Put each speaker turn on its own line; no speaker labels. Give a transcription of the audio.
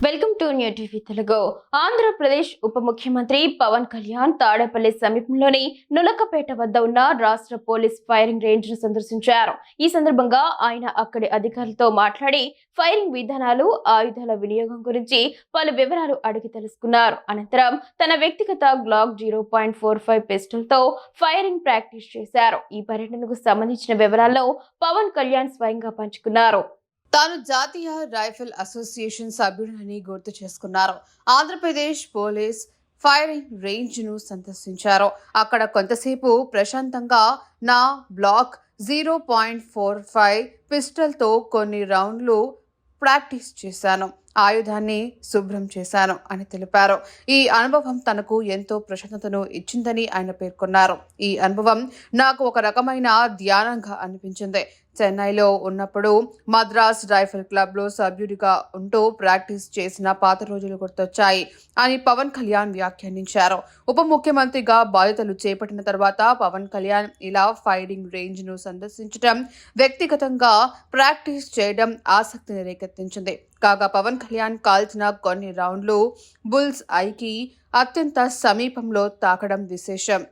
Welcome to new TV Telugu. Andhra Pradesh ఉప ముఖ్యమంత్రి పవన్ కళ్యాణ్ తాడేపల్లి సమీపంలోని నులకపేట వద్ద ఉన్న రాష్ట్ర పోలీస్ ఫైరింగ్ రేంజ్ ను సందర్శించారు. ఈ సందర్భంగా ఆయన అక్కడి అధికారులతో మాట్లాడి ఫైరింగ్ విధానాలు, ఆయుధాల వినియోగం గురించి పలు వివరాలు అడిగి తెలుసుకున్నారు. అనంతరం తన వ్యక్తిగత గ్లాక్ 0.45 పిస్టల్ తో ఫైరింగ్ ప్రాక్టీస్ చేశారు. ఈ పర్యటనకు సంబంధించిన వివరాల్లో పవన్ కళ్యాణ్ స్వయంగా పంచుకున్నారు. తాను జాతీయ రైఫిల్ అసోసియేషన్ సభ్యుడని గుర్తు చేసుకున్నారు. ఆంధ్రప్రదేశ్ పోలీస్ ఫైరింగ్ రేంజ్ ను సందర్శించారు. అక్కడ కొంతసేపు ప్రశాంతంగా నా బ్లాక్ 0.45 పిస్టల్ తో కొన్ని రౌండ్లు ప్రాక్టీస్ చేశాను. ఆయుధాన్ని శుభ్రం చేశాను అని తెలిపారు. ఈ అనుభవం తనకు ఎంతో ప్రశాంతతను ఇచ్చిందని ఆయన పేర్కొన్నారు. ఈ అనుభవం నాకు ఒక రకమైన ధ్యానంగా అనిపించింది. చెన్నైలో ఉన్నప్పుడు మద్రాస్ రైఫిల్ క్లబ్ లో సభ్యుడిగా ఉంటూ ప్రాక్టీస్ చేసిన పాత రోజులు గుర్తొచ్చాయి అని పవన్ కళ్యాణ్ వ్యాఖ్యానించారు. ఉప ముఖ్యమంత్రిగా బాధ్యతలు చేపట్టిన తర్వాత పవన్ కళ్యాణ్ ఇలా ఫైరింగ్ రేంజ్ ను సందర్శించడం, వ్యక్తిగతంగా ప్రాక్టీస్ చేయడం ఆసక్తిని రేకెత్తించింది. కాగా పవన్ కళ్యాణ్ కాల్చిన కొన్ని రౌండ్లు బుల్స్ ఐకి అత్యంత సమీపంలో తాకడం విశేషం.